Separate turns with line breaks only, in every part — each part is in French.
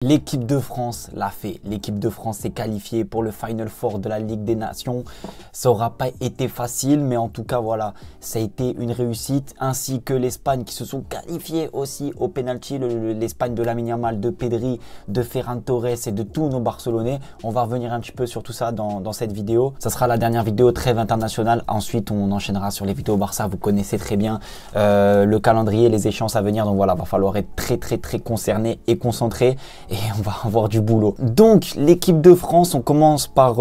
L'équipe de France l'a fait. L'équipe de France s'est qualifiée pour le Final Four de la Ligue des Nations. Ça n'aura pas été facile, mais en tout cas, voilà, ça a été une réussite. Ainsi que l'Espagne qui se sont qualifiés aussi au penalty. L'Espagne de Lamine Yamal, de Pedri, de Ferran Torres et de tous nos Barcelonais. On va revenir un petit peu sur tout ça dans cette vidéo. Ça sera la dernière vidéo trêve internationale. Ensuite, on enchaînera sur les vidéos Barça. Vous connaissez très bien le calendrier, les échéances à venir. Donc voilà, va falloir être très concerné et concentré. Et on va avoir du boulot. Donc, l'équipe de France, on commence par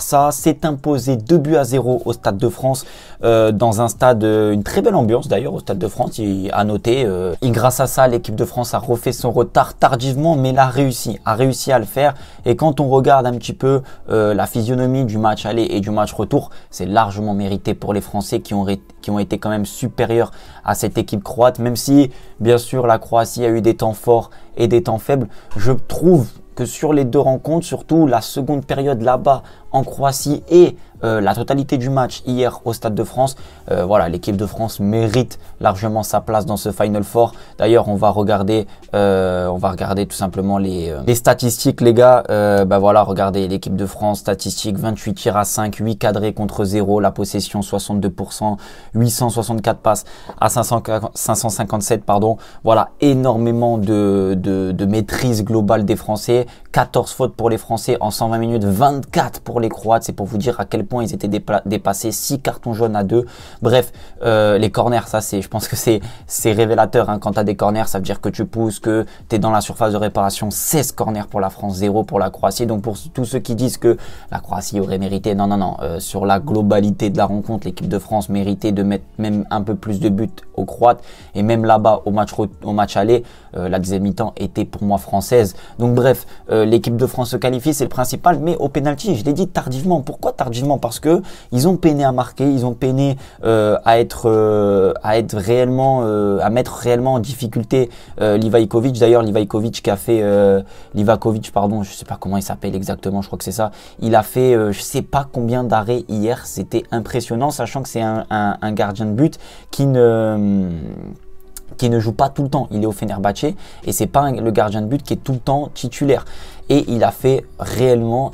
ça, s'est imposé 2-0 au Stade de France, dans un stade, une très belle ambiance d'ailleurs au Stade de France, à noter. Et grâce à ça, l'équipe de France a refait son retard tardivement, mais a réussi à le faire. Et quand on regarde un petit peu la physionomie du match aller et du match retour, c'est largement mérité pour les Français qui ont été quand même supérieurs à cette équipe croate, même si, bien sûr, la Croatie a eu des temps forts et des temps faibles. Je trouve que sur les deux rencontres, surtout la seconde période là-bas en Croatie et la totalité du match hier au Stade de France, voilà, l'équipe de France mérite largement sa place dans ce Final Four. D'ailleurs, on va regarder tout simplement les statistiques, les gars. Voilà, regardez l'équipe de France, statistiques 28 tirs à 5, 8 cadrés contre 0, la possession 62%, 864 passes à 557, pardon. Voilà, énormément de maîtrise globale des Français, 14 fautes pour les Français en 120 minutes, 24 pour les Croates. C'est pour vous dire à quel point ils étaient dépassés, 6 cartons jaunes à 2. Bref, les corners, ça je pense que c'est révélateur, hein. Quand tu as des corners, ça veut dire que tu pousses, que tu es dans la surface de réparation. 16 corners pour la France, 0 pour la Croatie. Donc pour tous ceux qui disent que la Croatie aurait mérité, non. Sur la globalité de la rencontre, l'équipe de France méritait de mettre même un peu plus de buts aux Croates. Et même là-bas, au match aller, la deuxième mi-temps était pour moi française. Donc bref, l'équipe de France se qualifie, c'est le principal. Mais au penalty, je l'ai dit tardivement. Pourquoi tardivement? Parce que ils ont peiné à marquer, ils ont peiné à mettre réellement en difficulté Livakovic. D'ailleurs, Livakovic qui a fait je sais pas comment il s'appelle exactement, je crois que c'est ça. Il a fait je sais pas combien d'arrêts hier, c'était impressionnant, sachant que c'est un gardien de but qui ne joue pas tout le temps. Il est au Fenerbahçe et c'est pas le gardien de but qui est tout le temps titulaire. Et il a fait réellement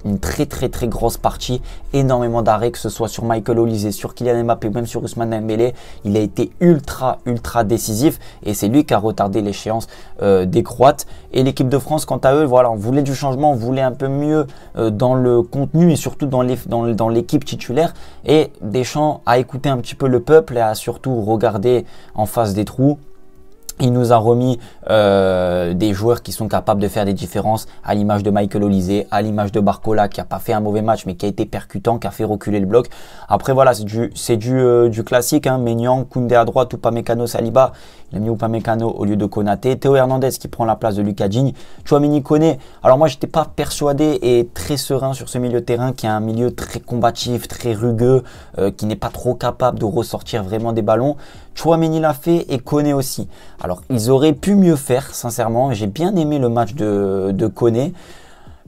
une très grosse partie, énormément d'arrêts, que ce soit sur Michael Olise, sur Kylian Mbappé ou même sur Ousmane Dembélé. Il a été ultra décisif et c'est lui qui a retardé l'échéance des Croates. Et l'équipe de France, quant à eux, voilà, on voulait du changement, on voulait un peu mieux dans le contenu et surtout dans l'équipe titulaire. Et Deschamps a écouté un petit peu le peuple et a surtout regardé en face des trous. Il nous a remis des joueurs qui sont capables de faire des différences, à l'image de Michael Olise, à l'image de Barcola qui a pas fait un mauvais match mais qui a été percutant, qui a fait reculer le bloc. Après voilà, c'est du classique, hein. Maignan, Koundé à droite, Upamecano, Saliba. Il a mis Upamecano au lieu de Konaté. Théo Hernandez qui prend la place de Lucas Digne. Tchouaméni, Koné. Alors moi, j'étais pas persuadé et très serein sur ce milieu de terrain qui est un milieu très combatif, très rugueux, qui n'est pas trop capable de ressortir vraiment des ballons. Tchouaméni l'a fait et Koné aussi. Alors, ils auraient pu mieux faire, sincèrement. J'ai bien aimé le match de Koné.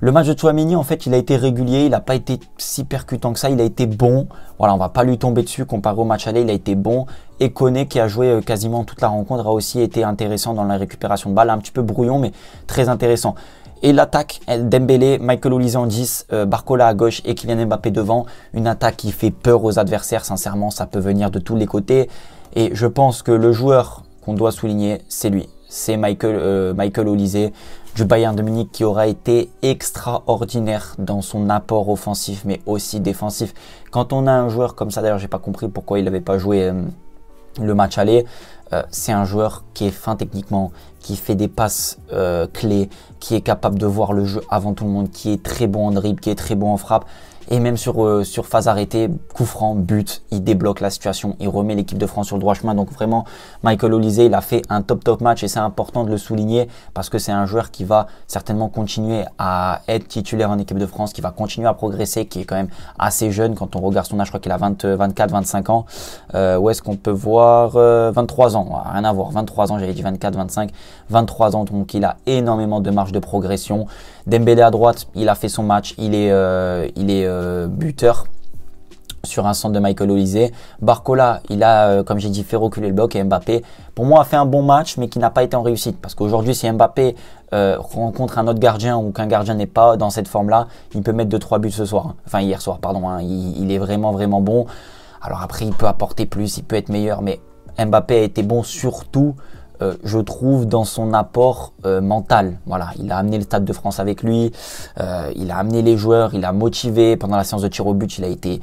Le match de Tchouaméni, en fait, il a été régulier. Il n'a pas été si percutant que ça. Il a été bon. Voilà, on va pas lui tomber dessus comparé au match aller. Il a été bon. Et Koné, qui a joué quasiment toute la rencontre, a aussi été intéressant dans la récupération de balles. Un petit peu brouillon, mais très intéressant. Et l'attaque, Dembélé, Michael Olise en 10, Barcola à gauche et Kylian Mbappé devant. Une attaque qui fait peur aux adversaires. Sincèrement, ça peut venir de tous les côtés. Et je pense que le joueur qu'on doit souligner, c'est lui. C'est Michael Olise du Bayern de Munich, qui aura été extraordinaire dans son apport offensif mais aussi défensif. Quand on a un joueur comme ça, d'ailleurs j'ai pas compris pourquoi il n'avait pas joué le match aller, c'est un joueur qui est fin techniquement, qui fait des passes clés, qui est capable de voir le jeu avant tout le monde, qui est très bon en dribble, qui est très bon en frappe. Et même sur phase arrêtée, coup franc, but, il débloque la situation, il remet l'équipe de France sur le droit chemin. Donc vraiment, Michael Olise, il a fait un top match et c'est important de le souligner parce que c'est un joueur qui va certainement continuer à être titulaire en équipe de France, qui va continuer à progresser, qui est quand même assez jeune. Quand on regarde son âge, je crois qu'il a 24, 25 ans. Où est-ce qu'on peut voir 23 ans, rien à voir, 23 ans, j'avais dit 24, 25, 23 ans. Donc il a énormément de marge de progression. Dembélé à droite, il a fait son match, il est buteur. sur un centre de Michael Olise. Barcola, il a, comme j'ai dit, fait reculer le bloc, et Mbappé, pour moi, a fait un bon match, mais qui n'a pas été en réussite. Parce qu'aujourd'hui, si Mbappé rencontre un autre gardien ou qu'un gardien n'est pas dans cette forme-là, il peut mettre 2-3 buts ce soir. Hein. Enfin, hier soir, pardon. Hein. Il est vraiment, vraiment bon. Alors après, il peut apporter plus, il peut être meilleur, mais Mbappé a été bon surtout, je trouve, dans son apport mental. Voilà, il a amené le Stade de France avec lui, il a amené les joueurs, il a motivé. Pendant la séance de tir au but, il a été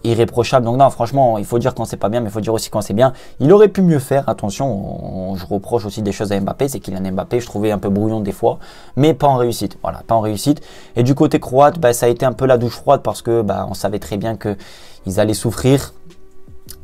irréprochable. Donc non, franchement, il faut dire quand c'est pas bien, mais il faut dire aussi quand c'est bien. Il aurait pu mieux faire, attention, je reproche aussi des choses à Mbappé, c'est qu'il a un Mbappé, je trouvais un peu brouillon des fois, mais pas en réussite. Voilà, pas en réussite. Et du côté croate, ça a été un peu la douche froide parce que on savait très bien qu'ils allaient souffrir.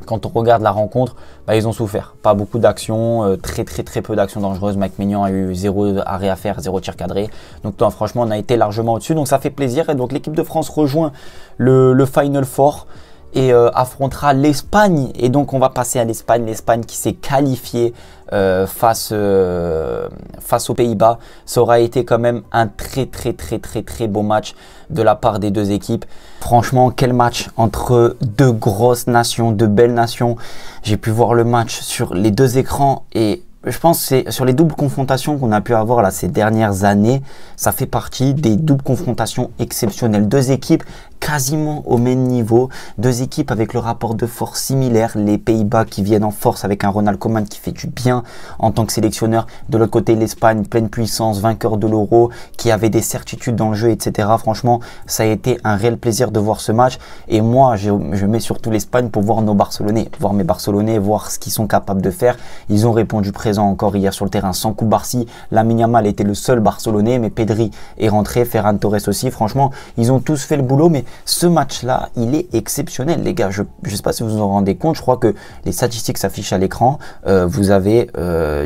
Quand on regarde la rencontre, ils ont souffert. Pas beaucoup d'actions, très peu d'actions dangereuses. Mike Maignan a eu 0 arrêt à faire, 0 tir cadré. Donc franchement, on a été largement au-dessus. Donc ça fait plaisir. Et donc l'équipe de France rejoint le Final Four et affrontera l'Espagne. Et donc on va passer à l'Espagne. L'Espagne qui s'est qualifiée face aux Pays-Bas. Ça aura été quand même un très beau match de la part des deux équipes. Franchement, quel match entre deux grosses nations, deux belles nations. J'ai pu voir le match sur les deux écrans et je pense que c'est sur les doubles confrontations qu'on a pu avoir là ces dernières années. Ça fait partie des doubles confrontations exceptionnelles. Deux équipes quasiment au même niveau, deux équipes avec le rapport de force similaire, les Pays-Bas qui viennent en force avec un Ronald Koeman qui fait du bien en tant que sélectionneur, de l'autre côté l'Espagne pleine puissance, vainqueur de l'Euro, qui avait des certitudes dans le jeu, etc. Franchement, ça a été un réel plaisir de voir ce match et moi je mets surtout l'Espagne pour voir nos Barcelonais, voir mes Barcelonais, voir ce qu'ils sont capables de faire. Ils ont répondu présent encore hier sur le terrain sans coup Barcy. Lamine Yamal était le seul Barcelonais, mais Pedri est rentré, Ferran Torres aussi. Franchement, ils ont tous fait le boulot, mais ce match-là, il est exceptionnel, les gars. Je ne sais pas si vous vous en rendez compte. Je crois que les statistiques s'affichent à l'écran. Vous avez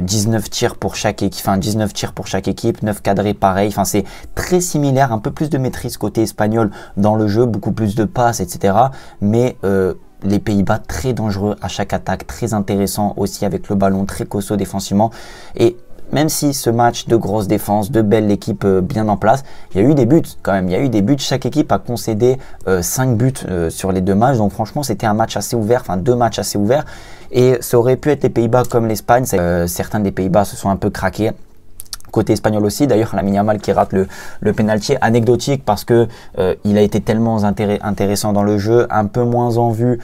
19 tirs pour chaque équipe, 19 tirs pour chaque équipe, 9 cadrés pareil. Enfin, c'est très similaire, un peu plus de maîtrise côté espagnol dans le jeu, beaucoup plus de passes, etc. Mais les Pays-Bas très dangereux à chaque attaque, très intéressant aussi avec le ballon, très costaud défensivement. Et même si ce match de grosse défense, de belle équipe bien en place, il y a eu des buts quand même. Il y a eu des buts. Chaque équipe a concédé 5 buts sur les deux matchs. Donc franchement, c'était un match assez ouvert, deux matchs assez ouverts. Et ça aurait pu être les Pays-Bas comme l'Espagne. Certains des Pays-Bas se sont un peu craqués. Côté espagnol aussi, d'ailleurs Lamine Yamal qui rate le pénalty, anecdotique parce que il a été tellement intéressant dans le jeu, un peu moins en vue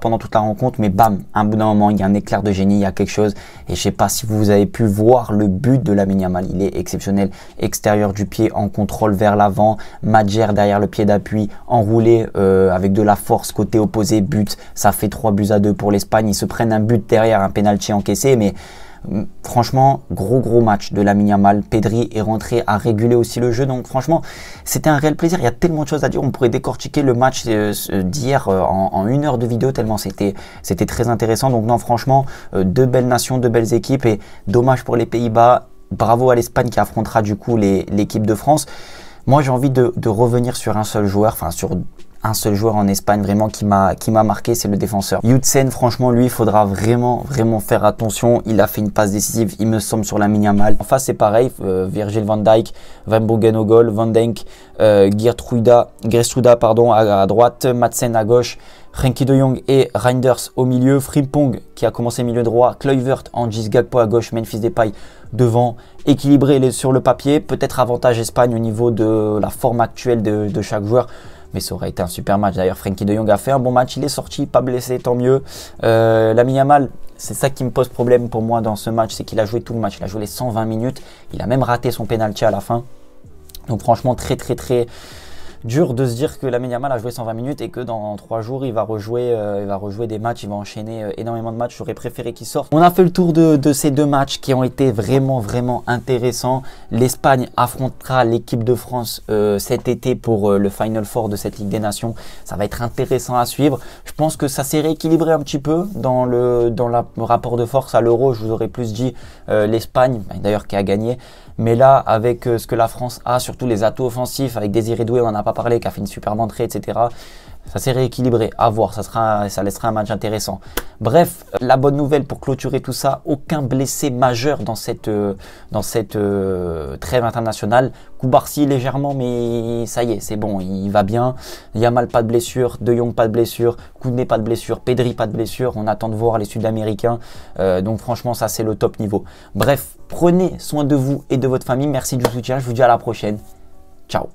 pendant toute la rencontre, mais bam, à un bout d'un moment, il y a un éclair de génie, il y a quelque chose, et je sais pas si vous avez pu voir le but de Lamine Yamal, il est exceptionnel, extérieur du pied, en contrôle vers l'avant, Madjer derrière le pied d'appui, enroulé avec de la force, côté opposé, but, ça fait 3-2 pour l'Espagne, ils se prennent un but derrière, un pénalty encaissé, mais franchement, gros match de Lamine Yamal. Pedri est rentré à réguler aussi le jeu. Donc franchement, c'était un réel plaisir. Il y a tellement de choses à dire. On pourrait décortiquer le match d'hier en 1 heure de vidéo tellement c'était très intéressant. Donc non, franchement, deux belles nations, deux belles équipes et dommage pour les Pays-Bas. Bravo à l'Espagne qui affrontera du coup l'équipe de France. Moi, j'ai envie de revenir sur un seul joueur, sur un seul joueur en Espagne vraiment qui m'a marqué, c'est le défenseur Huijsen. Franchement, lui, il faudra vraiment faire attention. Il a fait une passe décisive, il me semble, sur Lamine Yamal. En face, c'est pareil, Virgil van Dijk, Van Bruggen au goal, Van Dijk, Geertruida à droite, Madsen à gauche, Frenkie de Jong et Reinders au milieu, Frimpong qui a commencé milieu droit, Kluivert, Ange Gakpo à gauche, Memphis Depay devant, équilibré sur le papier, peut-être avantage Espagne au niveau de la forme actuelle de chaque joueur. Mais ça aurait été un super match. D'ailleurs, Frenkie de Jong a fait un bon match. Il est sorti, pas blessé, tant mieux. Lamine Yamal, c'est ça qui me pose problème pour moi dans ce match. C'est qu'il a joué tout le match. Il a joué les 120 minutes. Il a même raté son penalty à la fin. Donc franchement, très dur de se dire que Lamine Yamal a joué 120 minutes et que dans 3 jours, il va rejouer des matchs. Il va enchaîner énormément de matchs. J'aurais préféré qu'il sorte. On a fait le tour de ces deux matchs qui ont été vraiment intéressants. L'Espagne affrontera l'équipe de France cet été pour le Final Four de cette Ligue des Nations. Ça va être intéressant à suivre. Je pense que ça s'est rééquilibré un petit peu dans le rapport de force à l'Euro. Je vous aurais plus dit l'Espagne, d'ailleurs qui a gagné. Mais là, avec ce que la France a, surtout les atouts offensifs, avec Désiré Doué, on n'en a pas parlé, qui a fait une superbe entrée, etc. Ça s'est rééquilibré, à voir, ça laissera un match intéressant. Bref, la bonne nouvelle pour clôturer tout ça, aucun blessé majeur dans cette trêve internationale. Koubarsi légèrement, mais ça y est, c'est bon, il va bien. Yamal pas de blessure, De Jong pas de blessure, Koundé pas de blessure, Pedri pas de blessure. On attend de voir les Sud-Américains. Donc franchement, ça c'est le top niveau. Bref, prenez soin de vous et de votre famille. Merci du soutien, je vous dis à la prochaine. Ciao.